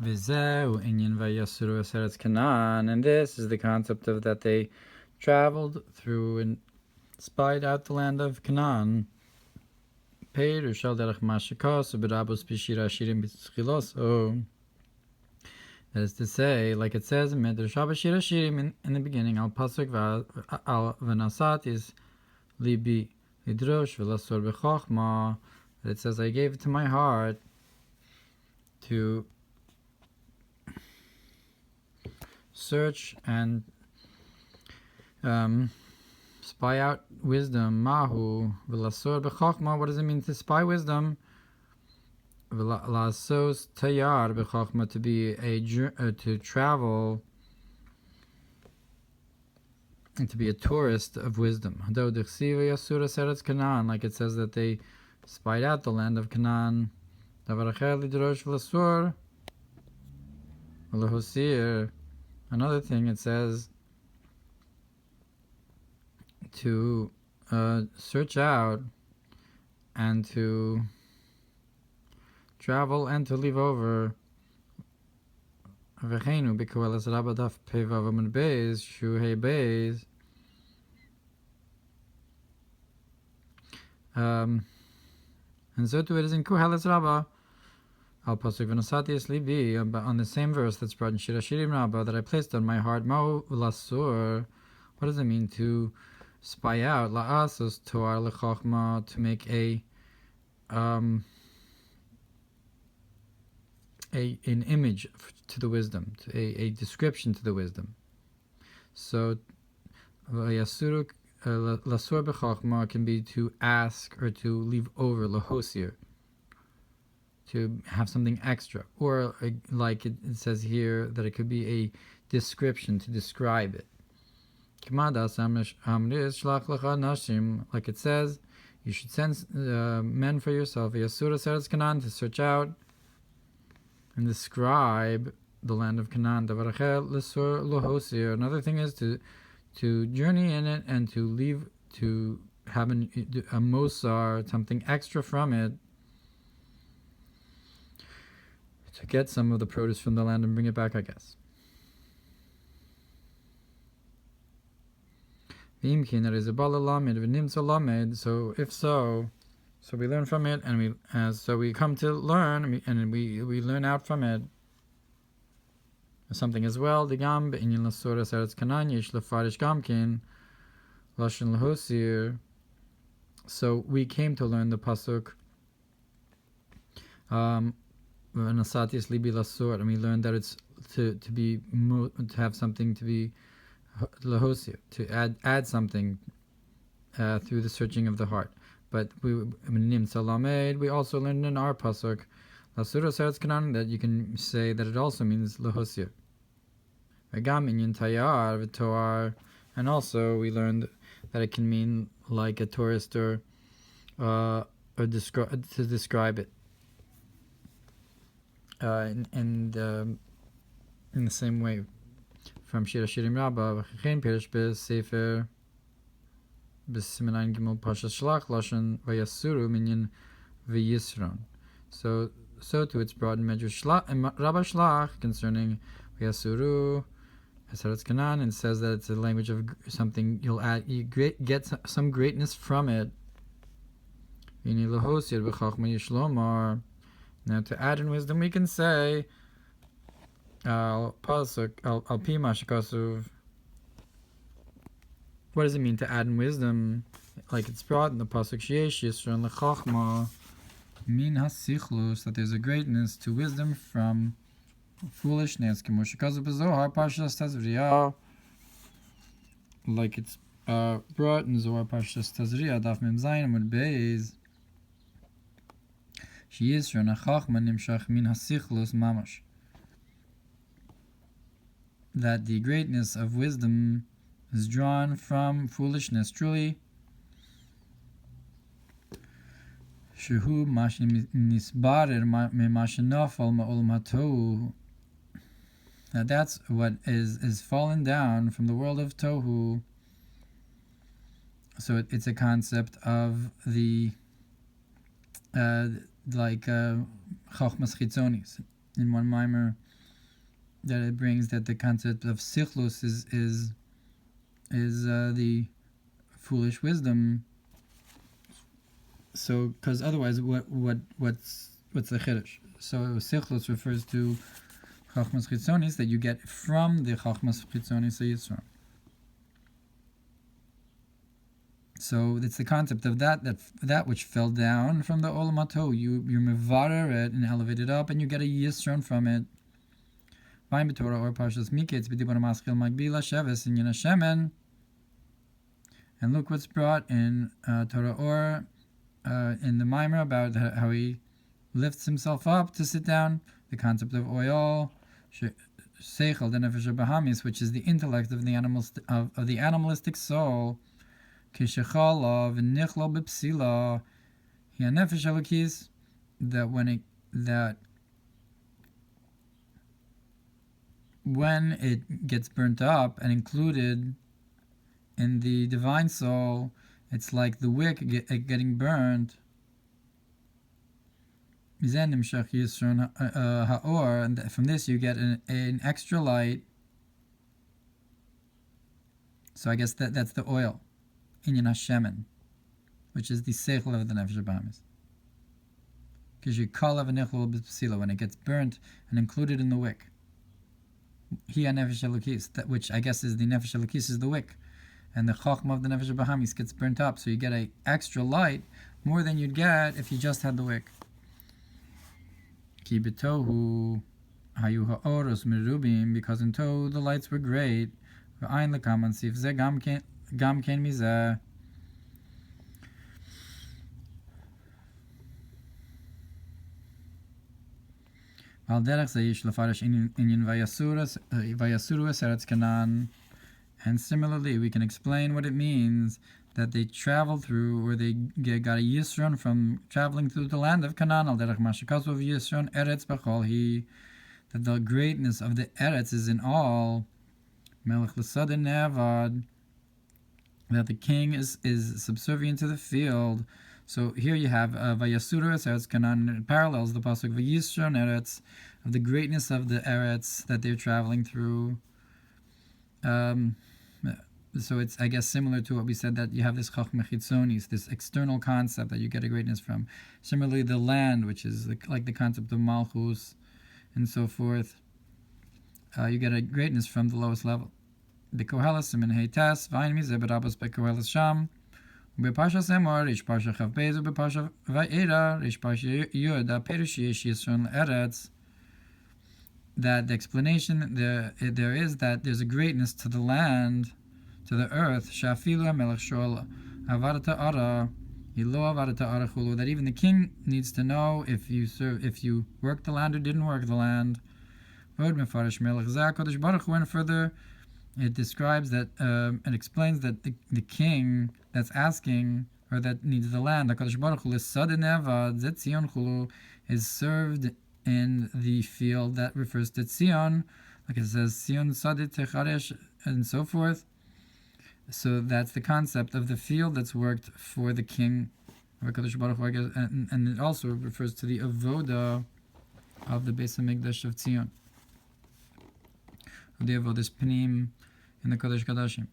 V'zeu inyan vayasuru eretz Canaan, and this is the concept of that they traveled through and spied out the land of Canaan. That is to say, like it says in Midrash Shir Hashirim in the beginning, al pasuk al v'nasatis libi lidrosh v'lasor b'chochma. It says, I gave it to my heart to search and spy out wisdom. Mahu v'lasor b'chochma. What does it mean to spy wisdom? V'lasos tayar b'chochma, to be to travel and to be a tourist of wisdom. Like it says that they spied out the land of Canaan. Another thing, it says to search out and to travel and to leave over. And so too it is in Koheles Rabbah. Al pasuk v'nosati es libi, on the same verse that's brought in Shir Hashirim Rabbah, that I placed on my heart. Ma'u v'lasur. What does it mean to spy out? La'asos toar lechochma, to make an image to the wisdom, a description to the wisdom. So Yasuru lasur b'chochma can be to ask or to leave over, lahosir, to have something extra, or like it says here that it could be a description, to describe it. Like it says, you should send men for yourself, Yasura Seretz Canaan, to search out and describe the land of Canaan. Another thing is to journey in it and to leave, to have a mosar, something extra from it, to get some of the produce from the land and bring it back, I guess. So if so we learn from it, and so we come to learn, and we learn out from it something as well. So we came to learn the pasuk and we learned that it's to have something, to be lahosir, to add something through the searching of the heart. But we also learned in our pasuk that you can say that it also means lahosir. And also we learned that it can mean like a tourist, or to describe it. In the same way, from Shir Hashirim Rabbah, Sefer B'Simenayin Gimel Parshas Shelach Lashon Vayasuru Minyan V'Yisron. So too it's brought in Medrash Rabbah Shelach concerning Vayasuru Eretz Canaan, and says that it's a language of something you get some greatness from it. Now to add in wisdom, we can say pasuk al pi mashakasuv. What does it mean to add in wisdom? Like it's brought in the pasuk sheyesh yisron lechachma min hasichlus, that there's a greatness to wisdom from foolishness. Kemoshakazuv b'zohar Parshas Tazriah, like it's brought in Zohar Parshas Tazriah daf mem zayin amud beis. Sheyisron hachachma nimshach min hasichlus mamash, that the greatness of wisdom is drawn from foolishness, truly. Shehu nisbarer memashenofal ma'olam hatohu, that's what is fallen down from the world of tohu. So it's a concept of the chachmas chitzonis. In one Mamar, that it brings, that the concept of sichlus is the foolish wisdom. So, because otherwise, what's the chiddush? So, sichlus refers to chachmas chitzonis that you get from the chachmas chitzonis Yisro. So it's the concept of that which fell down from the olam hato. You're mevarer it and elevate it up, and you get a yisron from it. Bomidbar or Parshas Miketz b'dibur maschil magbila sheves in Shemen. And look what's brought in Torah Ohr in the Mamar about how he lifts himself up to sit down. The concept of oil, seichel, the nefesh bahamis, which is the intellect of the animalistic soul. Kishachalav nichlo b'psila, he nefesh elokis, that when it gets burnt up and included in the divine soul, it's like the wick getting burned. And from this you get an extra light. So I guess that's the oil, inyan hashemen, which is the seichel of the nefesh bahamis. Because you call of a nichol b'psila when it gets burnt and included in the wick. He nefesh elokis, that which I guess is the nefesh elokis is the wick, and the chachma of the nefesh bahamis gets burnt up, so you get a extra light more than you'd get if you just had the wick. Ki b'tohu hayu ha'oros merubim, because in tohu the lights were great. V'ayin lekaman sif ze gam ken mizeh. Al derech ze yish lefarish inyan vayasuru es eretz Canaan. And similarly, we can explain what it means that they traveled through, or they got a yisron from traveling through the land of Canaan. Al derech mashakasu of yisron eretz b'chol hi, that the greatness of the eretz is in all. Melech l'sadin nevad, that the king is subservient to the field. So here you have vayasuru es eretz Canaan. It parallels the pasuk vayisron eretz, of the greatness of the eretz that they're traveling through. So it's, I guess, similar to what we said, that you have this chachma chitzonis, this external concept that you get a greatness from. Similarly, the land, which is like the concept of malchus and so forth, you get a greatness from the lowest level. The kohelas min heitas v'ayin mizeh b'rabos bekohelas sham, u'beparshas emor rish parsha chav beis u'beparsha va'era rish parsha yud ha'perush yesh yisron eretz. That the explanation there is that there's a greatness to the land, to the earth, shafilu hamelech shol avarata ara ilo avarata ara chulu, that even the king needs to know if you worked the land or didn't work the land. Vod mefarish melech zeh HaKadosh Baruch Hu, and further it describes that it explains that the king that's asking, or that needs the land, HaKadosh Baruch Hu l'sadin nevad zet zion chulu, is served in the field that refers to Tzion, like it says Tzion Sadit Techaresh and so forth. So that's the concept of the field that's worked for the king of HaKadosh Baruch Hu, and it also refers to the avoda of the Beis HaMikdash of Tzion, of the avodas pnim in the Kodesh Kadashim,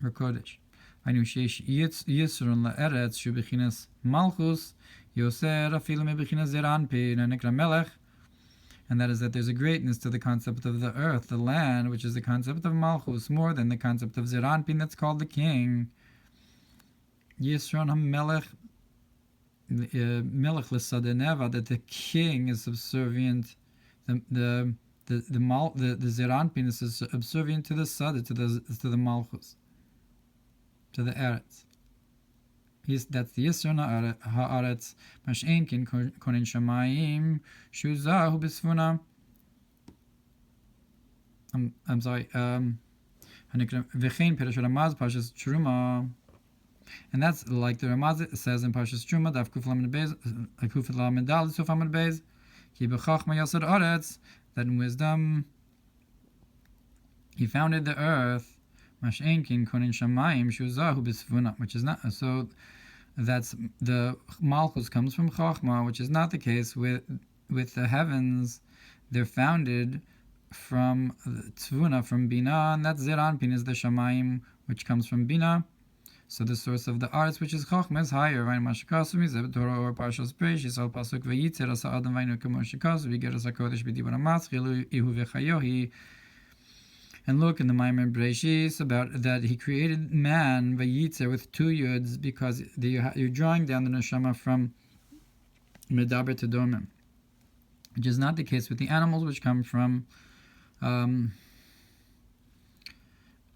or Kodesh. Ainu sheish yisron la'eretz shu b'chinas malchus yoser afilu me'b'chinas zeranpi nekra melech, and that is that there's a greatness to the concept of the earth, the land, which is the concept of malchus, more than the concept of zeranpin that's called the king. Yisron hamelech melech l'sadeneva, that the king is subservient, the zeranpin is subservient to the sada, to the malchus, to the eretz. That's the Yisron ha'aretz mash'enkin konin shamayim shuzahu b'sfuna. I'm sorry. V'chein Perush Ramaz Parshas Truma, and that's like the Ramaz says in Parshas Truma, Daf Kuf Lamed Beis, Kuf Lamed Dal Suf Lamed Beis, Ki b'chachma yasad aretz, that in wisdom he founded the earth. Mash'enkin konin shamayim shuzahu b'sfuna, which is not so. That's the malchus comes from chachma, which is not the case with the heavens. They're founded from Tvuna, from Bina, and that Zeranpin is the Shamayim, which comes from Bina. So the source of the arts, which is Chochmah, is higher. Vayin Mashikasumi, Zeb Torah or Parshas Preish, Yisrael Pasuk Vayitzer, Asa Adam Vainu Kamoshikasu, Vigeras HaKodesh B'Dibur HaMatzch, Ihu V'Chayohi. And look in the Mamar Breishis about that he created man, Vayitzer, with 2 yuds, because you're drawing down the neshama from Medaber to Domim, which is not the case with the animals, which come from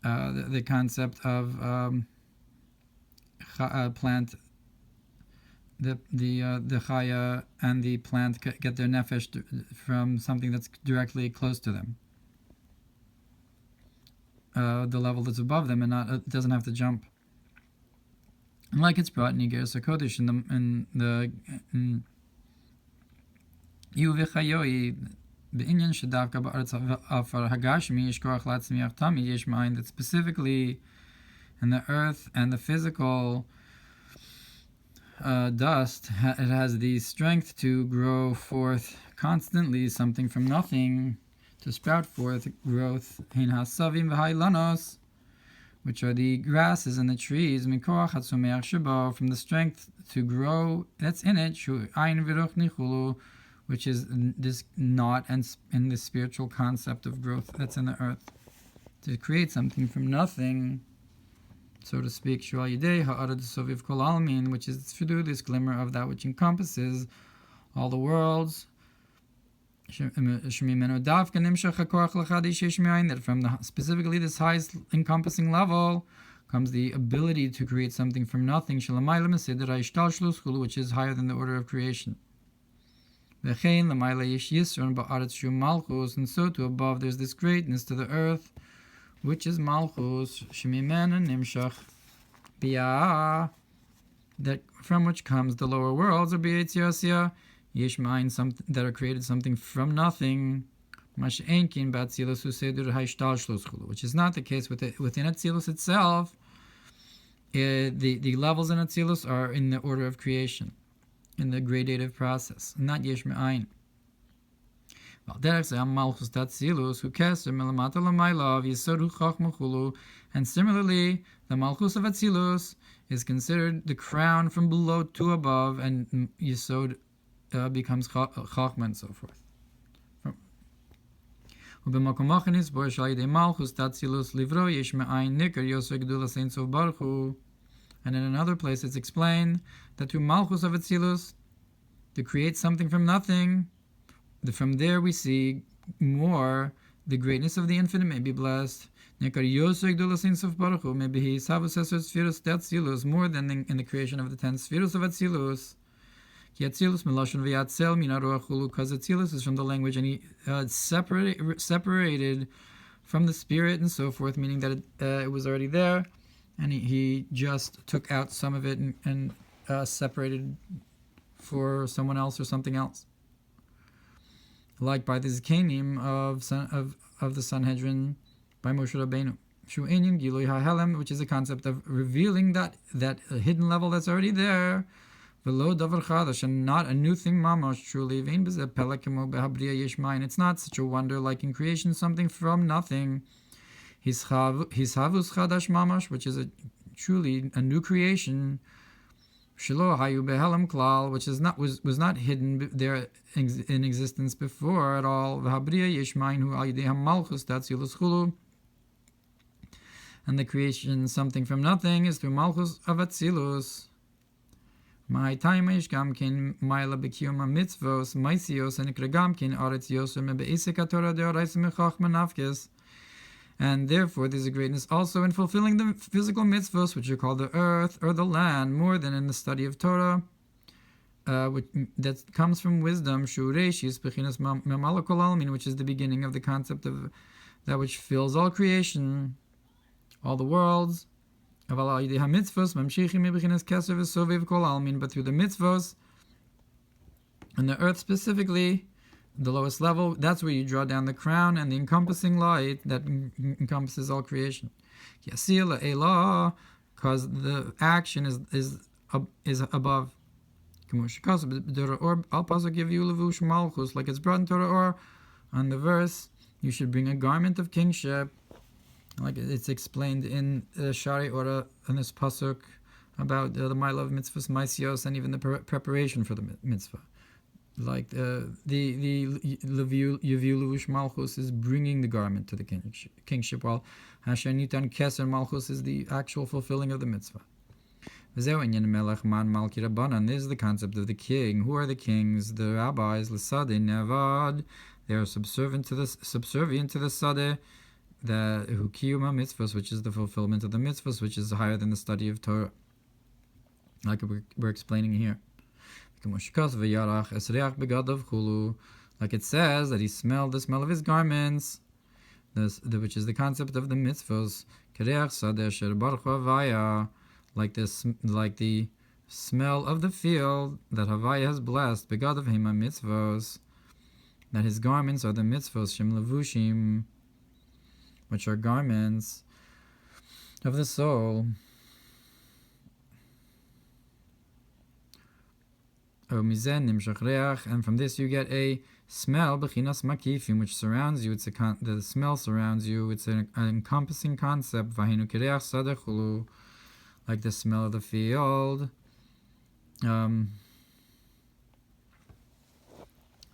the concept of plant. The chaya and the plant get their nefesh from something that's directly close to them, the level that's above them, and not it doesn't have to jump. And like it's brought in Igeres HaKodesh in the Ihu V'Chayoi, B'inyan Shedavka Ba'aretz Afar Hagashmi Yishkorach Latzmiach Tamid Yesh Ma'ayin, that specifically in the earth and the physical dust, it has the strength to grow forth constantly something from nothing, to sprout forth growth, Hein Hasavim V'Hailanos, which are the grasses and the trees, Mikorach Hatzumeach Shabo, from the strength to grow that's in it, Shu Ein V'Ruch Nichulu, which is this knot and in the spiritual concept of growth that's in the earth. To create something from nothing, so to speak, Shual Yidei Ha'arad Soviv Kol Almin, which is through this glimmer of that which encompasses all the worlds. That from specifically this highest encompassing level comes the ability to create something from nothing, which is higher than the order of creation. And so to above there's this greatness to the earth, which is Malchus, that from which comes the lower worlds, or Yishmain, something that are created something from nothing, which is not the case within Atzilus itself. The levels in Atzilus are in the order of creation, in the gradative process, not Yishmain. And similarly, the Malchus of Atzilus is considered the crown from below to above, and Yisod becomes Chachma and so forth. And in another place it's explained that through Malchus of Atzilus, to create something from nothing, from there we see more the greatness of the infinite may be blessed. Maybe he more than in the creation of the 10 spheres of Atzilus. Because Atzilus is from the language, and he separated from the spirit and so forth, meaning that it was already there, and he just took out some of it and separated for someone else or something else. Like by the Zikanim of the Sanhedrin by Moshe Rabbeinu, which is a concept of revealing that hidden level that's already there. And not a new thing, mamash, truly. It's not such a wonder like in creation, something from nothing. His havus chadash mamash, which is truly a new creation. Which is was not hidden there in existence before at all. And the creation, something from nothing, is through Malchus of Atzilus. My time is gamkin maila bekiyuma mitzvos maisios and ikregamkin aretz yosem be'isek haTorah de'oraisa mechachma nafkes. And therefore there's a greatness also in fulfilling the physical mitzvos, which are called the earth or the land, more than in the study of Torah, that comes from wisdom, shureshis bechinas mamala kol almin, which is the beginning of the concept of that which fills all creation, all the worlds. But through the mitzvos and the earth specifically, the lowest level, that's where you draw down the crown and the encompassing light that encompasses all creation. Because the action is above. Like it's brought in Torah Ohr on the verse you should bring a garment of kingship, like it's explained in Shari Ora in this pasuk about the mile of mitzvahs maisios and even the preparation for the mitzvah. Like the Yaviu Levush Malchus is bringing the garment to the kingship, while Hasher Nitan Keser Malchus is the actual fulfilling of the mitzvah. This is the concept of the king. Who are the kings? The rabbis, L'sadeh Nevad. They are subservient to the Sadeh, the Hukiyuma mitzvahs, which is the fulfillment of the mitzvahs, which is higher than the study of Torah. Like we're explaining here. Like it says that he smelled the smell of his garments, which is the concept of the mitzvahs. Like the smell of the field that Havaya has blessed, begad of him mitzvahs, that his garments are the mitzvahs, shem levushim, which are garments of the soul. And from this you get a smell, bechinas makifim, which surrounds you. The smell surrounds you. It's an encompassing concept. Vahinu kireach sadechulu, like the smell of the field. That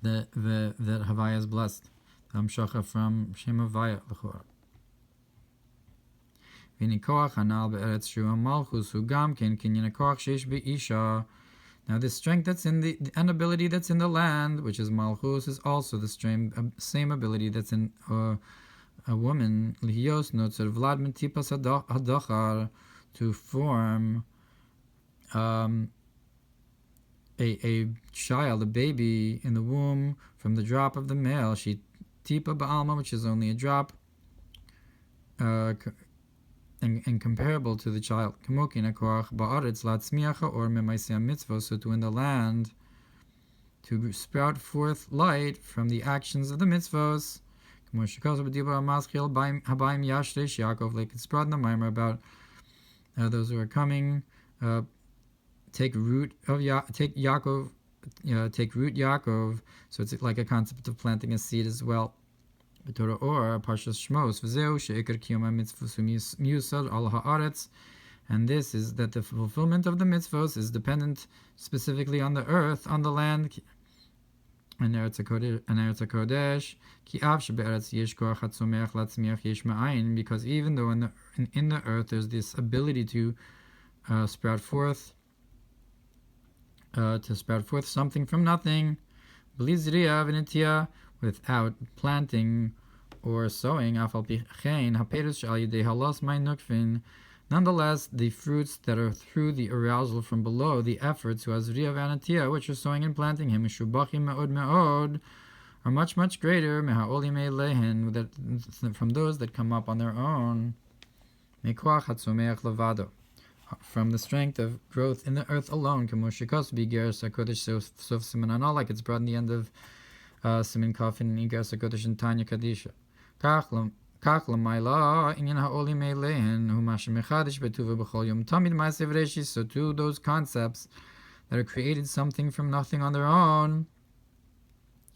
Havaya is blessed. Amshacha from Shem Havaya l'chor. V'nikoach hanal be'eretz shu malchus hu gam ken kinyan koach sheish be'isha. Now this strength that's in the ability that's in the land, which is malchus, is also the same ability that's in a woman. Lihios notzer vlad min tipas hadachar, to form a child, a baby in the womb from the drop of the male. She tipa ba'alma, which is only a drop, and comparable to the child. Kamokin akoach ba'aretz latzmiach or memaisiyam mitzvah, so to in the land to sprout forth light from the actions of the mitzvahs. Like it's brought in the Mamar about those who are coming. Take root Yaakov. So it's like a concept of planting a seed as well. Torah Ohr Parshas Shmos v'zeu she'ikar kiyuma mitzvos miusad al haaretz, and this is that the fulfillment of the mitzvos is dependent specifically on the earth, on the land, and Eretz HaKodesh ki av shebe'eretz yesh koach hatzomeach latzmiach yesh ma'ayin, because even though in the earth there's this ability to sprout forth something from nothing, bli zriya v'nitya, without planting or sowing, nonetheless, the fruits that are through the arousal from below, the efforts, which are sowing and planting him, are much, much greater from those that come up on their own, from the strength of growth in the earth alone, like it's brought in the end of Simin Kafin Igas HaKodesh and Tanya Kadisha. Kach l'mayla inyan ha'oli meilehen hu mashem mechadish betuva b'chol yom tamid ma'asev reshis. So to those concepts that are created something from nothing on their own,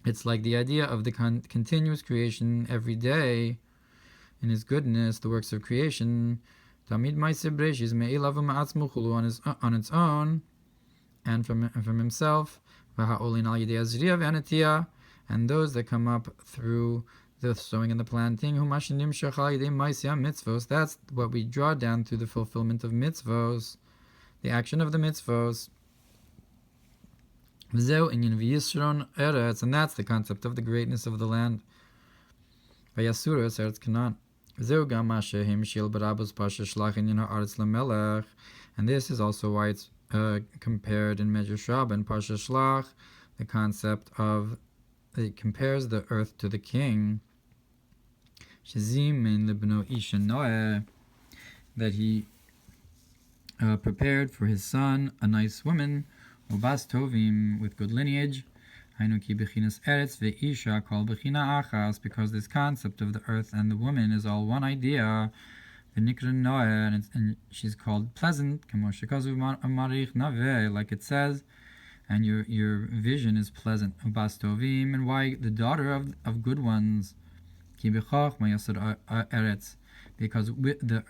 it's like the idea of the continuous creation every day in His goodness, the works of creation. Tamid ma'asev reshis me'ilav ma'atzmuchulu on its own and from Himself. V'ha'olin al yidei azriya v'anatiyah, and those that come up through the sowing and the planting, that's what we draw down through the fulfillment of mitzvos, the action of the mitzvos. And that's the concept of the greatness of the land. And this is also why it's compared in Medrash Rabbah and Parshas Shelach, the concept of it compares the earth to the king, that he prepared for his son a nice woman, ubas tovim, with good lineage, because this concept of the earth and the woman is all one idea, and she's called pleasant, like it says, and your vision is pleasant. Ubas tovim, and why the daughter of good ones, Ki b'chachma yasod eretz, because the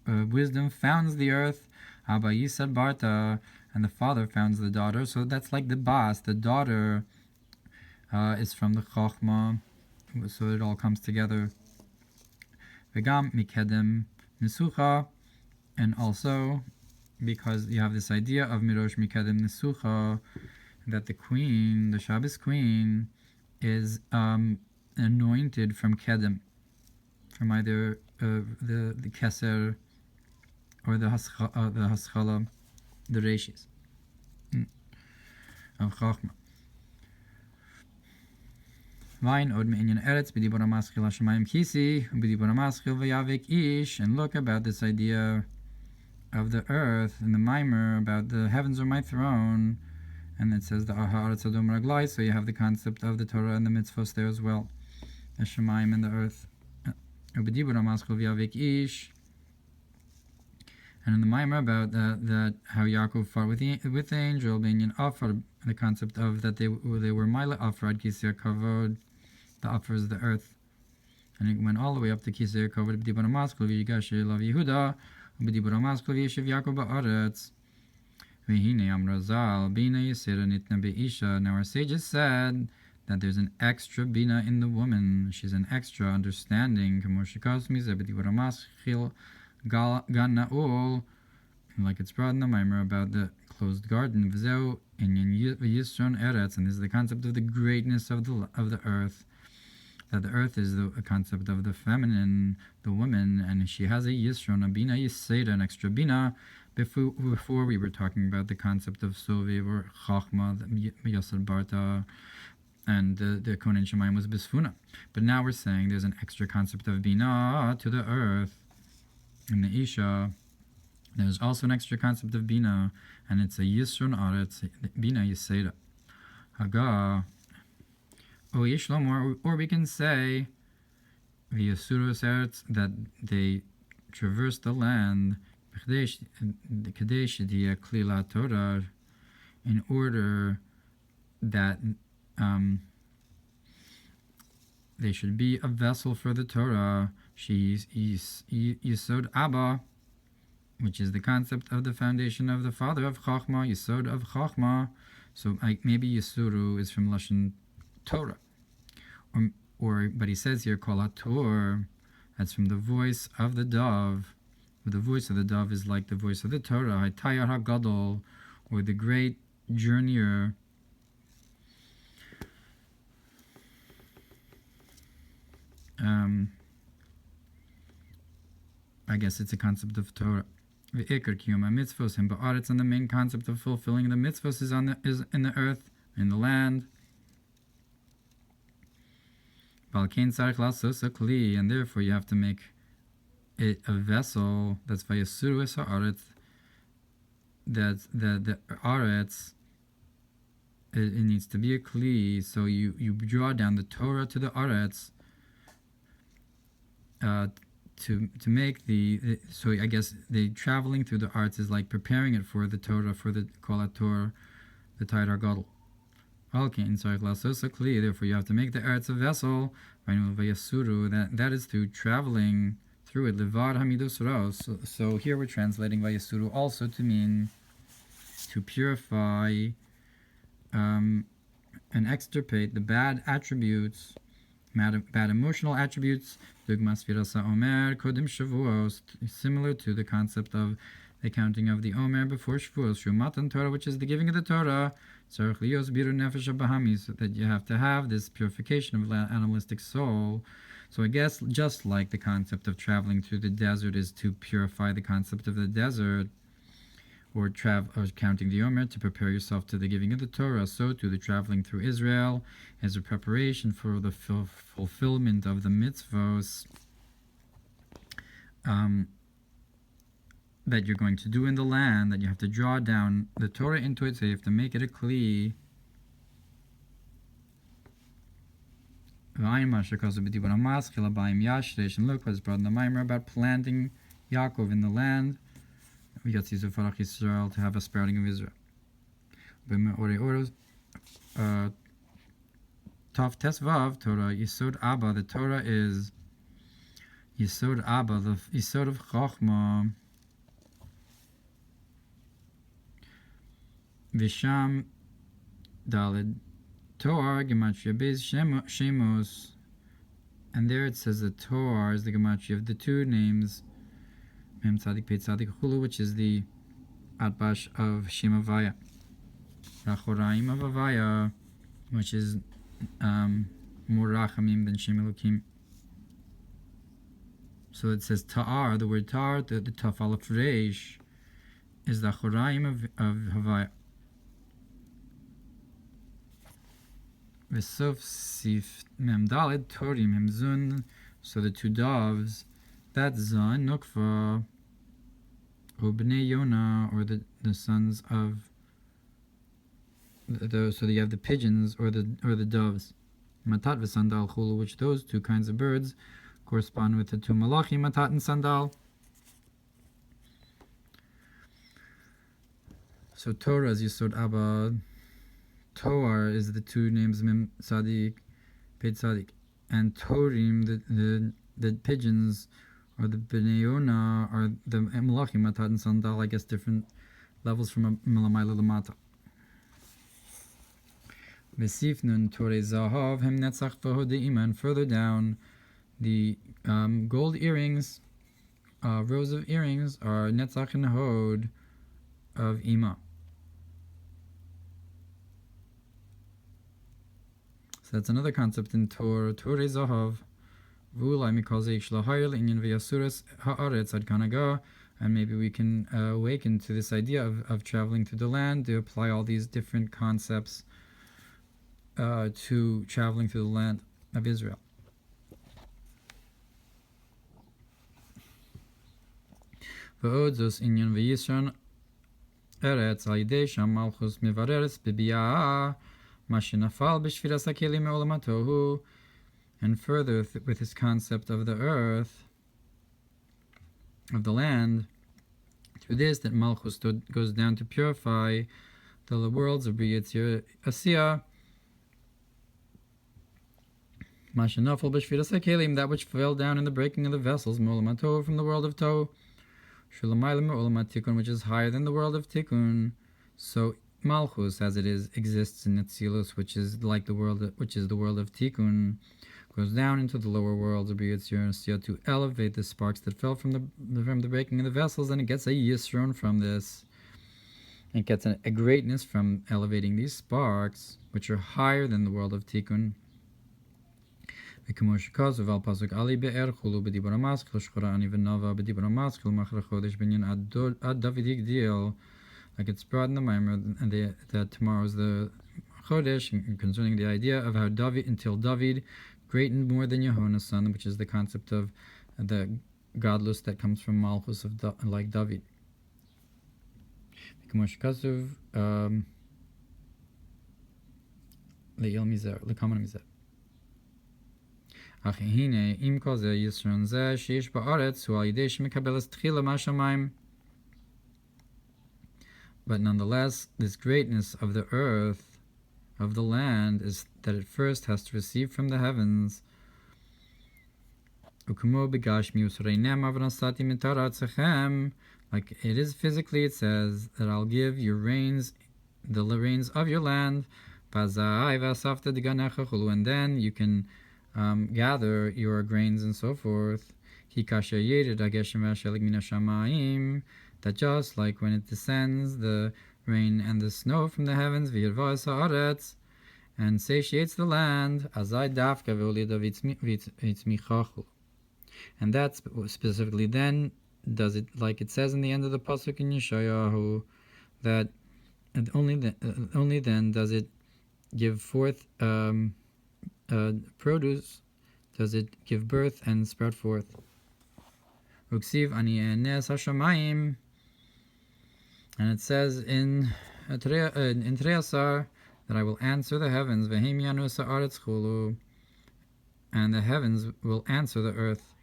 wisdom founds the earth. Abba yisad barta, and the father founds the daughter. So that's like the bas. The daughter is from the chachma, so it all comes together. V'gam mikedem nesucha, and also because you have this idea of mirosh mikedem nesucha, that the queen, the Shabbos queen, is anointed from kedem, from either the keser or the haschala, the reshis of chachma. Vayin od me'inyan eretz b'dibur hamaschil hashemayim kisi b'dibur hamaschil v'yavik ish, and look about this idea of the earth and the Mamar about the heavens are my throne, and it says the Ohr Hatorah Bamidbar, so you have the concept of the Torah and the mitzvahs there as well, the Shemayim and the earth. B'dibur hamaschil v'yavik ish, and in the Mamar about that how Yaakov fought with the angel, being offer, the concept of that they were Mila Afrad Kisir Kavod, the offer is the earth, and it went all the way up to Kisir Kavod b'dibur hamaschil v'yigash elav Yehuda b'dibur hamaschil v'yeshiv Yaakov ba'aretz v'hine amra zal bina yisera nitna be'isha. Now our sages said that there's an extra bina in the woman. She's an extra understanding. Like it's brought in the Mamar about the closed garden. And this is the concept of the greatness of the earth. That the earth is the concept of the feminine, the woman, and she has a yisron, a bina yisera, an extra bina. Before we were talking about the concept of soviv or chachma, yasar barta, and the kohen shemayim was bisfuna. But now we're saying there's an extra concept of bina to the earth. In the isha, there's also an extra concept of bina, and it's a yisron aretz, bina yisera. Haga, or we can say v'yasuros eretz, that they traverse the land Torah, in order that they should be a vessel for the Torah. She's Yisod Abba, which is the concept of the foundation of the father of Chachma, Yisod of Chachma. So maybe Yisuru is from Lashon Torah, but he says here Kol HaTor, that's from the voice of the dove. The voice of the dove is like the voice of the Torah, Haytayar HaGadol, or the great journeyer. I guess it's a concept of Torah. V'ikar kiyum ha-mitzvos hem ba'aretz, and the main concept of fulfilling the mitzvos is in the earth, in the land. Balkein tzarich lasos a kli, and therefore you have to make it a vessel that's vayasuru es ha'aretz, that's the aretz. It needs to be a kli, so you draw down the Torah to the aretz. To make so I guess the traveling through the arts is like preparing it for the Torah, for the Kol HaTorah, the Taira Gadol. Okay, therefore you have to make the arts a vessel. That is through traveling through it. Levad hamidus ros. So here we're translating vayasuru also to mean to purify and extirpate the bad attributes, bad emotional attributes, similar to the concept of the counting of the Omer before Shavuos, Torah, which is the giving of the Torah, so that you have to have this purification of the animalistic soul. So I guess just like the concept of traveling through the desert is to purify the concept of the desert, or counting the Omer to prepare yourself to the giving of the Torah, so too the traveling through Israel as a preparation for the fulfillment of the mitzvos that you're going to do in the land, that you have to draw down the Torah into it, so you have to make it a kli. And look what's brought in the Mamar about planting Yaakov in the land. We got Israel to have a sprouting of Israel. Tov Tesvav Torah Yisod Abba. The Torah is Yisod Abba, the Yisod of Chochmah. Visham Daled Torah Gematria Bez Shemos. And there it says that Torah is the gematria of the two names, Mem Tzadik Pei Tzadik Chulu, which is the Atbash of Shem Havaya, Rachoraim of Havaya, which is more Rachamim than Shem Elokim. So it says Ta'ar, the word Ta'ar, the Taf Aleph Reish, is the Choraim of Havaya. V'sof Sif Mem Daled Torim Mem Zun. So the two doves, that Zun Nukva, or Bnei Yonah, or the sons of the, so you have the pigeons or the doves. Matat v'Sandal Chulu, which those two kinds of birds correspond with the two Malachim, Matat and Sandal. So Torah is Yisod Abba. Toar is the two names Mem Tzadik, Pei Tzadik, and Torim, the pigeons, or the Bnei Yonah, or the Malachim, Matat and Sandal. I guess different levels from Malamayla Lamata. Vesifnun Torei Zahav Hem Netzach V'Hodeima, and further down, the gold earrings, rows of earrings, are Netzach and Hod of Ima. So that's another concept in Torah. Torei Zahav V'Ulai Mikol Zeich Shlahayel Inyan V'Yasuras Ha'aretz Ad Kanaga. And maybe we can awaken to this idea of traveling through the land, to apply all these different concepts to traveling through the land of Israel. V'odzos inyan v'yisron eretz al-yidei sham malchus mevareres b'biyah ma shenafal b'shviras hakelim me'olam hatohu. And further, with this concept of the earth, of the land, through this, that malchus goes down to purify the worlds of B'yitzir Asiyah, Mashanafal b'shviras hakelim, that which fell down in the breaking of the vessels, me'olam hatohu, from the world of Tohu, Shulamayla me'olam hatikun, which is higher than the world of Tikkun. So Malchus, as it is, exists in Netzilus, which is like the world, which is the world of Tikkun, goes down into the lower worlds of B'yitzir Asiyah to elevate the sparks that fell from the breaking of the vessels, and it gets a yisron from this. It gets a greatness from elevating these sparks, which are higher than the world of Tikkun. Like it's brought in the Mamar, and that tomorrow is the Chodesh, concerning the idea of how David, until David greatened more than Yehona's son, which is the concept of the godless that comes from Malchus of like David. But nonetheless, this greatness of the earth, of the land, is that it first has to receive from the heavens. Like it is physically, it says that I'll give your rains, the rains of your land, and then you can gather your grains and so forth. That just like when it descends, the rain and the snow from the heavens, and satiates the land, and that specifically then does it, like it says in the end of the pasuk in Yeshayahu, that only then does it give forth produce, does it give birth and sprout forth. Uksiv ani enes hashamayim, and it says in Treasar that I will answer the heavens, v'hem yanu sa'aretz chulu, and the heavens will answer the earth.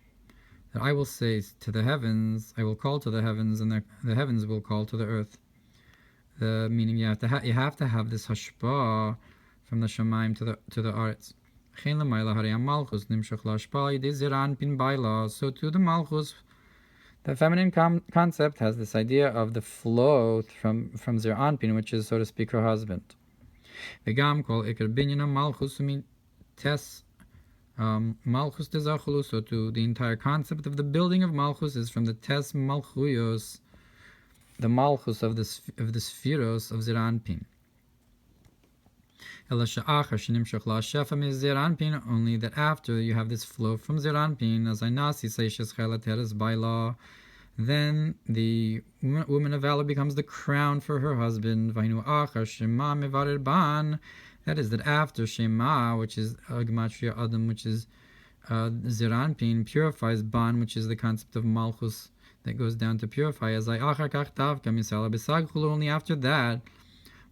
That I will say to the heavens, I will call to the heavens, and the heavens will call to the earth. The meaning you have to have this hashpah from the shamayim to the aretz. So to the Malchus, the feminine concept has this idea of the flow from Zir Anpin, which is, so to speak, her husband. Malchus tezachulu, so to the entire concept of the building of Malchus is from the tes malchuyos, the Malchus of the spheros of Zir Anpin. Only that after you have this flow from Zir Anpin, as I nasi seishes chelateres by law, then the woman of valor becomes the crown for her husband. That is, that after Shema, which is Gematria Adam, which is Zir Anpin, purifies Ban, which is the concept of Malchus that goes down to purify. As I only after that,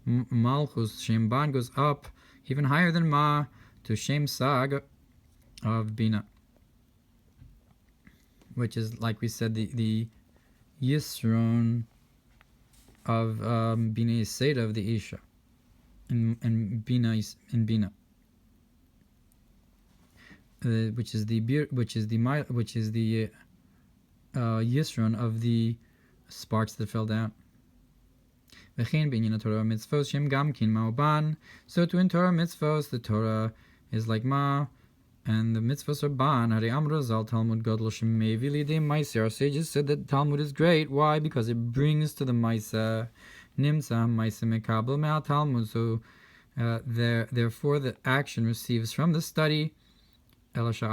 Malchus, Shem Ban, goes up even higher than Ma to Shem Sag of Bina, which is, like we said, the Yisron of Bina Yiseda of the Isha, and Bina which is the Yisron of the sparks that fell down. So to in Torah mitzvos, the Torah is like Ma, and the mitzvos are Ban. Our sages said that Talmud is great. Why? Because it brings to the Maisa Nimsa Maisa Mekabel Me'al Talmud. So therefore the action receives from the study. Only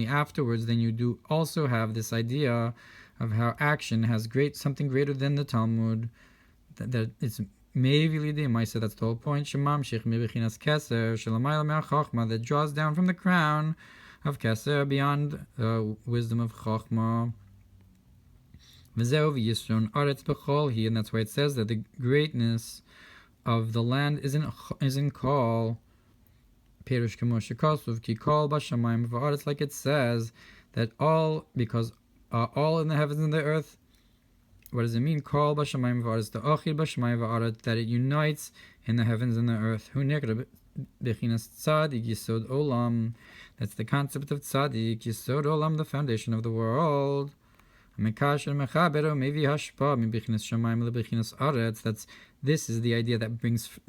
afterwards then you do also have this idea of how action has something greater than the Talmud, that it's Me'evili de Maisa. That's the whole point. That draws down from the crown of Keser beyond wisdom of Chochma. And that's why it says that the greatness of the land is in Kol. Like it says that all, because all in the heavens and the earth. What does it mean? Kol b'shamayim v'aretz, the ochid b'shamayim v'aretz, that it unites in the heavens and the earth. Hu nekra b'chinas tzadik yisod olam. That's the concept of tzadik yisod olam, the foundation of the world. Mekasher mechaber mevi hashpa mi b'chinas shamayim leb'chinas aretz. This is the idea that brings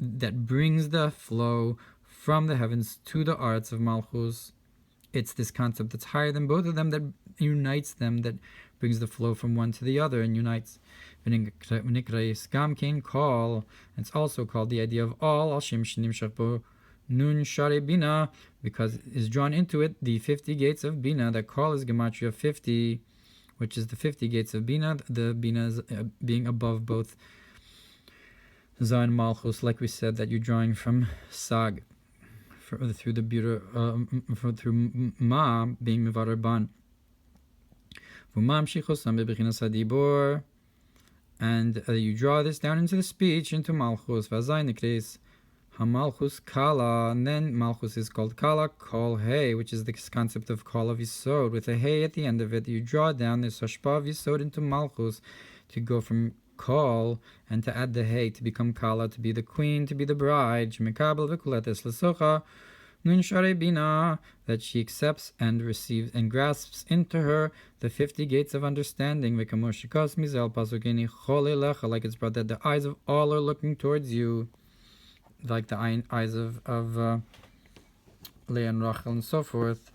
the flow from the heavens to the aretz of Malchus. It's this concept that's higher than both of them that unites them, that brings the flow from one to the other and unites. It's also called the idea of all, nun share bina, because is drawn into it the 50 gates of bina. That call is gematria 50, which is the 50 gates of bina. The bina is being above both Zah and Malchus, like we said, that you're drawing from Sag through the Bura, through Ma being Mevarer Ban. And you draw this down into the speech, into Malchus. Malchus Kala, and then Malchus is called Kala, Kol Hey, which is the concept of Kol of Yisod. With a Hey at the end of it, you draw down this Hashpa of Yisod into Malchus to go from Kol and to add the Hey to become Kala, to be the queen, to be the bride. Nun Share Bina, that she accepts and receives and grasps into her the 50 gates of understanding. Like it's brought that the eyes of all are looking towards you, like the eyes of Leah and Rachel and so forth.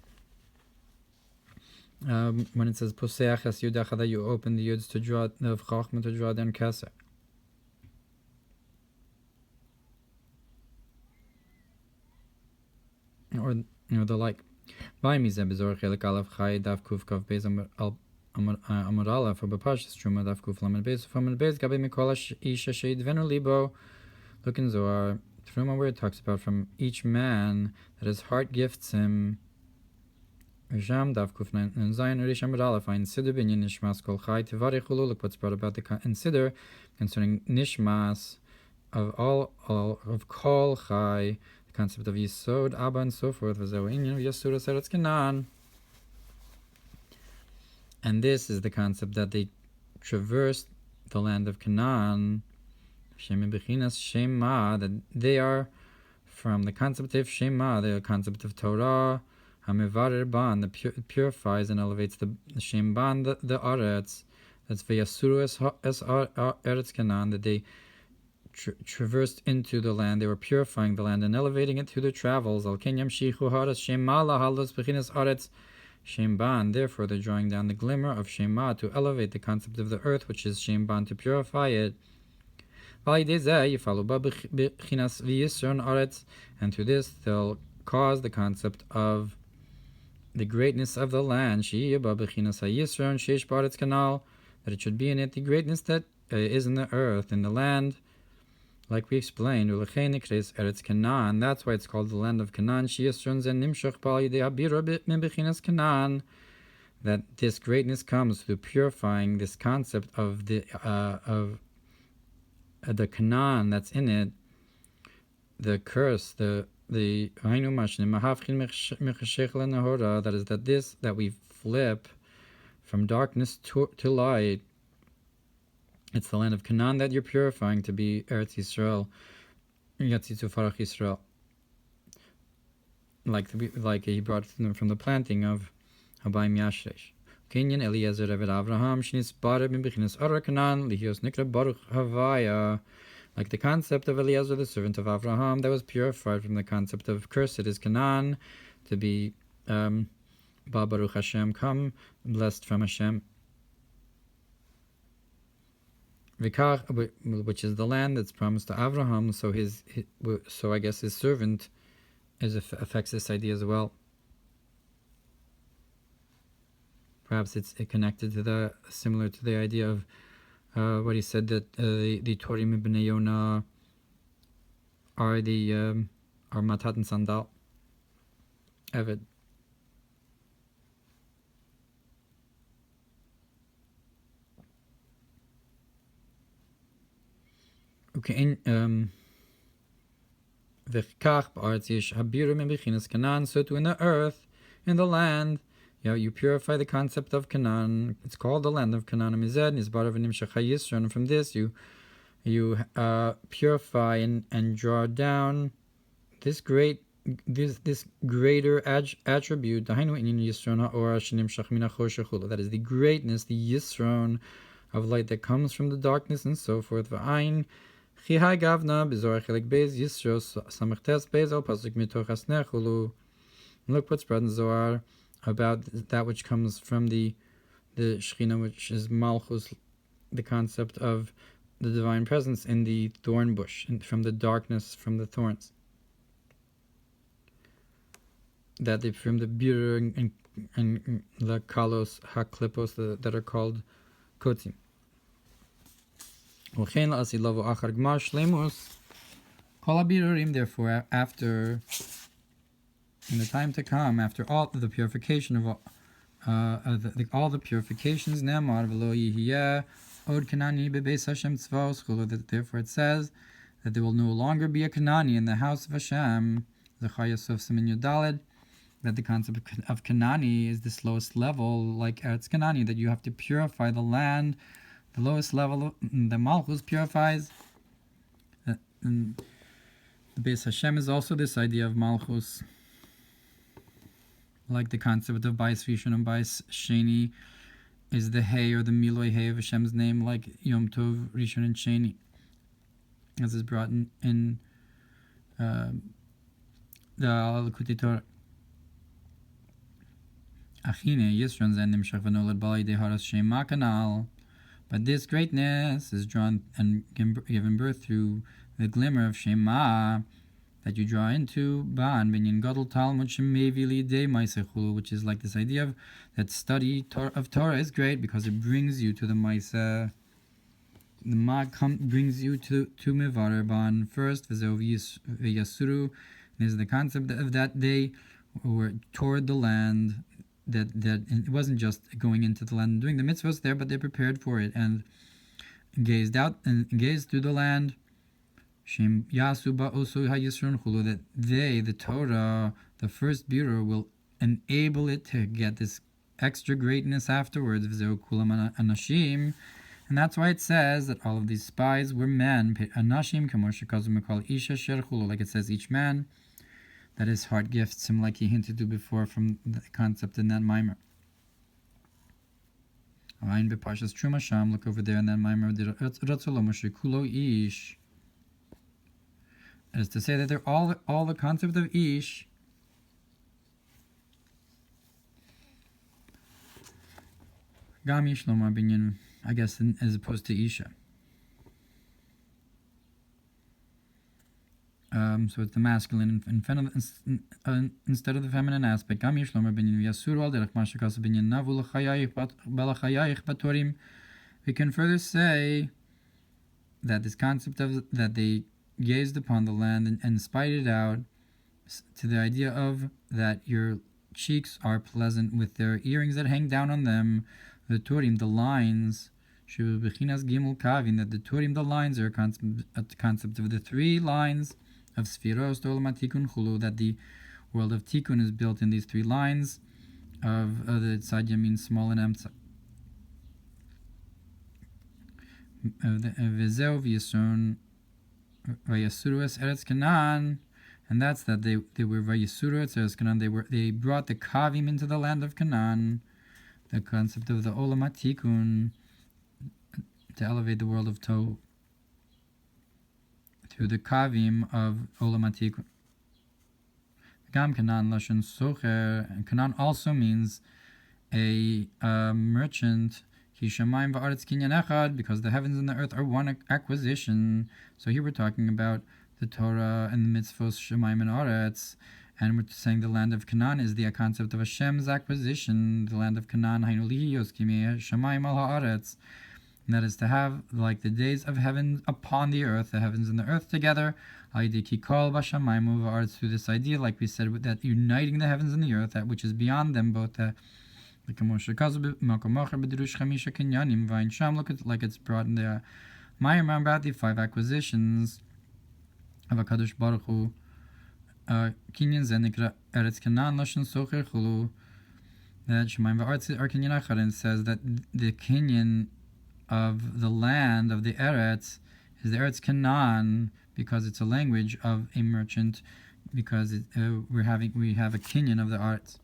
When it says Poseach es Yudacha, that you open the Yuds to draw of Chachma to draw down Keser. Or the like. By me zebizor chelik alaf chay daf kuf kav beis amar alaf for Parshas Truma daf kuf lamed beis from beis gabe mikol isha sheidvenu libo. Look in Zohar Truma where it talks about from each man that his heart gifts him. Risham daf kuf and Zion Risham alaf in Siddur binyan nishmas kol chay tivarechulu. Look what's brought about the Siddur concerning nishmas of all of kol chay, concept of Yisod, Abba, and so forth. And this is the concept that they traversed the land of Canaan, that they are from the concept of Shema, the concept of Torah, HaMevarer Ban, that purifies and elevates the Shem Ban, the Aretz, that's V'yasuru es Eretz Canaan, that they traversed into the land, they were purifying the land and elevating it through their travels. Al Ken Yamshichu Haras Shema Lahalos Bechinas Aretz Shem Ban, therefore they're drawing down the glimmer of Shema to elevate the concept of the earth, which is Shem Ban, to purify it. And through this they'll cause the concept of the greatness of the land, that it should be in it the greatness that is in the earth, in the land, like we explained. That's why it's called the land of Canaan, that this greatness comes through purifying this concept of the Canaan that's in it, the curse, that is that we flip from darkness to light. It's the land of Canaan that you're purifying to be Eretz Yisrael, Yatzitu Farach Yisrael, like he brought from the planting of Habayim Yashresh. Kenyan Eliezer Eved Avraham Shnis Bareb in Bechinas Ohr Canaan Lihios Nikra Baruch Havaya, like the concept of Eliezer, the servant of Avraham, that was purified from the concept of cursed is Canaan, to be Ba Baruch Hashem, come blessed from Hashem, Vikach, which is the land that's promised to Avraham. So I guess his servant affects this idea as well. Perhaps it's connected to similar to the idea of what he said, that the Torim ibn Yonah are Matat and Sandal, Eved. Okay, so too in the earth, in the land, you purify the concept of Canaan. It's called the land of Canaan. And from this you purify and draw down this greater attribute, that is the greatness, the Yisron of light that comes from the darkness and so forth. Look what's brought in Zohar about that which comes from the Shechina, which is Malchus, the concept of the divine presence in the thorn bush, and from the darkness, from the thorns. That from the Birur and the Kalos HaKlipos that are called Kotzim. Therefore, after, in the time to come, after all the purification of all the purifications, Mamar therefore it says that there will no longer be a Kanani in the house of Hashem. That the concept of Kanani is the lowest level, like Eretz Kanani, that you have to purify the land. The lowest level, the Malchus purifies. The Beis Hashem is also this idea of Malchus, like the concept of Bais Rishon and Bais Sheni is the Hey or the Miloi Hey of Hashem's name, like Yom Tov, Rishon, and Sheni, as is brought in the Likutei Torah. Achine Yisron Zen Nimshach V'nolad B'alei Dei Haras Shema Kanal. But this greatness is drawn and given birth through the glimmer of Shema that you draw into Ban Binyan Gadol Talmud Shemevi Lidei Maisechulu, which is like this idea of that study of Torah is great because it brings you to the Maiseh. The Ma brings you to Mevarer Ban first, V'yasuru. There's the concept of that they were toward the land. That it wasn't just going into the land and doing the mitzvahs there, but they prepared for it and gazed out and gazed through the land. That they, the Torah, the first bureau, will enable it to get this extra greatness afterwards. And that's why it says that all of these spies were men, like it says each man, that is heart gifts him, like he hinted to before from the concept in that Mamar. Parshas Truma Sham, look over there in that Mamar, ish. It is to say that they're all the concept of ish. Gam ish lomar binyan, I guess, as opposed to isha. So it's the masculine instead of the feminine aspect. Gam ish lomar binyan yasur al derech mashakasa binyan navu balachayayich batorim. We can further say that this concept of that they gazed upon the land and spied it out, to the idea of that your cheeks are pleasant with their earrings that hang down on them, the turim, the lines, that the turim, the lines, are a concept of the three lines of Sfiros, Tikun, Chulu, that the world of Tikkun is built in these three lines of the Tzad Yamin, small and Emtza. V'zeu v'yasun v'yasuru es Eretz Canaan, and that's that they were v'yasuru es Eretz Canaan. They brought the Kavim into the land of Canaan, the concept of the Olam HaTikun, to elevate the world of Tohu to the Kavim of Olam HaTikun. Gam Canaan lashon socher, and Canaan also means a merchant. Because the heavens and the earth are one acquisition. So here we're talking about the Torah and the mitzvos Shemaim and Aretz, and we're saying the land of Canaan is the concept of Hashem's acquisition. The land of Canaan, Shemaim al Haaretz, and that is to have like the days of heaven upon the earth, the heavens and the earth together. Through this idea, like we said, that uniting the heavens and the earth, that which is beyond them both. Look at like it's brought in the Mamar about the 5 acquisitions of HaKadosh Baruch Hu. Kinyan zenikra Eretz Canaan lashon socher chulu. That Shemaim v'Aretz are Kinyan Achad, and says that the Kinyan of the land of the Eretz is the Eretz Canaan, because it's a language of a merchant, because we have a Kinyan of the Eretz.